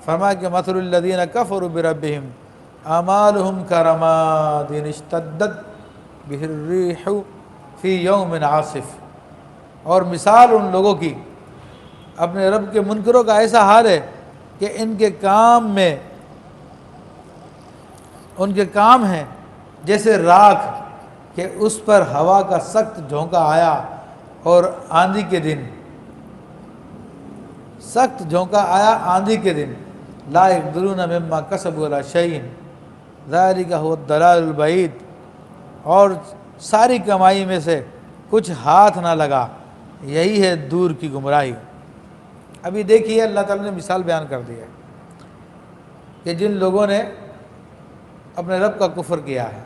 فرمایا کہ مثل الذین کفروا بربہم اعمالہم کرماد اشتدت بہ الریح فی یوم عاصف، اور مثال ان لوگوں کی اپنے رب کے منکروں کا ایسا حال ہے کہ ان کے کام ہیں جیسے راکھ کہ اس پر ہوا کا سخت جھونکا آیا اور آندھی کے دن لا یقدرون مما کسبوا علی شیء ذلک هو الضلال البعید، اور ساری کمائی میں سے کچھ ہاتھ نہ لگا، یہی ہے دور کی گمراہی۔ ابھی دیکھیے اللہ تعالیٰ نے مثال بیان کر دی ہے کہ جن لوگوں نے اپنے رب کا کفر کیا ہے،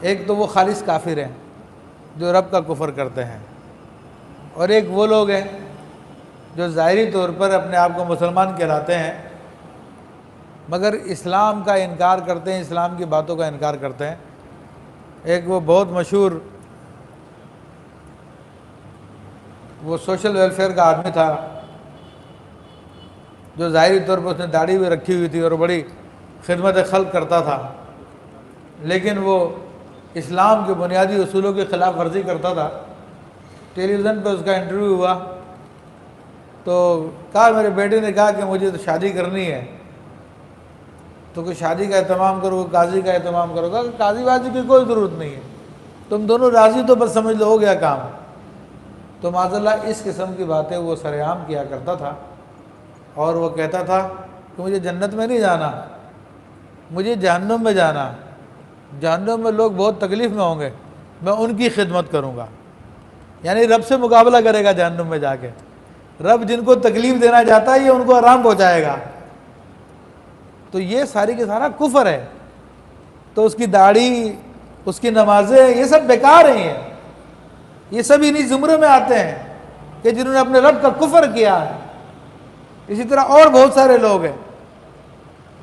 ایک تو وہ خالص کافر ہیں جو رب کا کفر کرتے ہیں، اور ایک وہ لوگ ہیں جو ظاہری طور پر اپنے آپ کو مسلمان کہلاتے ہیں مگر اسلام کا انکار کرتے ہیں، اسلام کی باتوں کا انکار کرتے ہیں۔ ایک وہ بہت مشہور وہ سوشل ویلفیئر کا آدمی تھا جو ظاہری طور پر اس نے داڑھی بھی رکھی ہوئی تھی اور بڑی خدمت خلق کرتا تھا، لیکن وہ اسلام کے بنیادی اصولوں کی خلاف ورزی کرتا تھا۔ ٹیلی ویژن پہ اس کا انٹرویو ہوا تو کہا میرے بیٹے نے کہا کہ مجھے تو شادی کرنی ہے، تو کوئی شادی کا اہتمام کرو، قاضی کا اہتمام کرو۔ کہا کہ قاضی وازی کی کوئی ضرورت نہیں ہے، تم دونوں راضی تو بس سمجھ لو ہو گیا کام۔ تو معاذ اللہ اس قسم کی باتیں وہ سر عام کیا کرتا تھا، اور وہ کہتا تھا کہ مجھے جنت میں نہیں جانا، مجھے جہنم میں جانا، جہنم میں لوگ بہت تکلیف میں ہوں گے، میں ان کی خدمت کروں گا، یعنی رب سے مقابلہ کرے گا جہنم میں جا کے۔ رب جن کو تکلیف دینا چاہتا ہے یہ ان کو آرام پہنچائے گا۔ تو یہ ساری کے سارا کفر ہے، تو اس کی داڑھی، اس کی نمازیں، یہ سب بیکار ہیں، یہ سب انہی زمرے میں آتے ہیں کہ جنہوں نے اپنے رب کا کفر کیا ہے۔ اسی طرح اور بہت سارے لوگ ہیں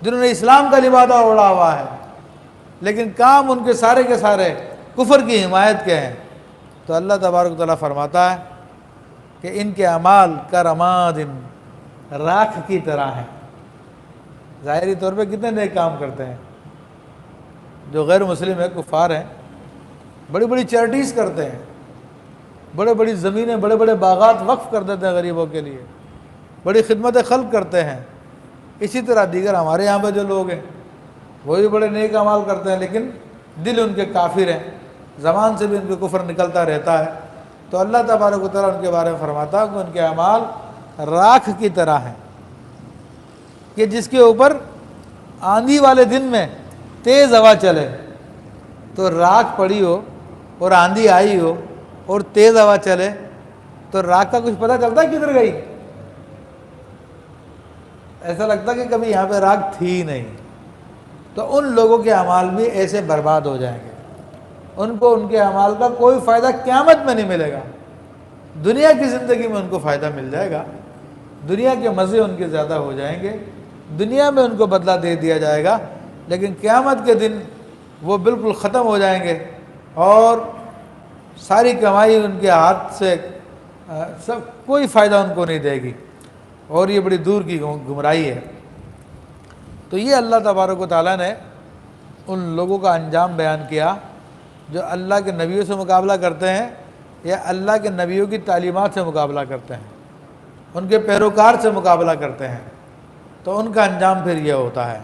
جنہوں نے اسلام کا لبادہ اوڑھا ہوا ہے لیکن کام ان کے سارے کفر کی حمایت کے ہیں۔ تو اللہ تبارک و تعالیٰ فرماتا ہے کہ ان کے اعمال کرماد راکھ کی طرح ہیں۔ ظاہری طور پہ کتنے نیک کام کرتے ہیں، جو غیر مسلم ہے، کفار ہیں، بڑی بڑی چیریٹیز کرتے ہیں، بڑے بڑی زمینیں، بڑے بڑے باغات وقف کر دیتے ہیں غریبوں کے لیے، بڑی خدمت خلق کرتے ہیں۔ اسی طرح دیگر ہمارے یہاں پہ جو لوگ ہیں وہی بڑے نیک اعمال کرتے ہیں لیکن دل ان کے کافر ہیں، زبان سے بھی ان کے کفر نکلتا رہتا ہے۔ تو اللہ تبارک و تعالیٰ ان کے بارے میں فرماتا ہے کہ ان کے اعمال راکھ کی طرح ہیں کہ جس کے اوپر آندھی والے دن میں تیز ہوا چلے، تو راکھ پڑی ہو اور آندھی آئی ہو اور تیز ہوا چلے تو راکھ کا کچھ پتہ چلتا ہے کدھر گئی؟ ایسا لگتا کہ کبھی یہاں پہ راکھ تھی ہی نہیں۔ تو ان لوگوں کے اعمال بھی ایسے برباد ہو جائیں گے، ان کو ان کے اعمال کا کوئی فائدہ قیامت میں نہیں ملے گا۔ دنیا کی زندگی میں ان کو فائدہ مل جائے گا، دنیا کے مزے ان کے زیادہ ہو جائیں گے، دنیا میں ان کو بدلہ دے دیا جائے گا، لیکن قیامت کے دن وہ بالکل ختم ہو جائیں گے اور ساری کمائی ان کے ہاتھ سے سب کوئی فائدہ ان کو نہیں دے گی، اور یہ بڑی دور کی گمراہی ہے۔ تو یہ اللہ تبارک و تعالیٰ نے ان لوگوں کا انجام بیان کیا جو اللہ کے نبیوں سے مقابلہ کرتے ہیں یا اللہ کے نبیوں کی تعلیمات سے مقابلہ کرتے ہیں، ان کے پیروکار سے مقابلہ کرتے ہیں، تو ان کا انجام پھر یہ ہوتا ہے۔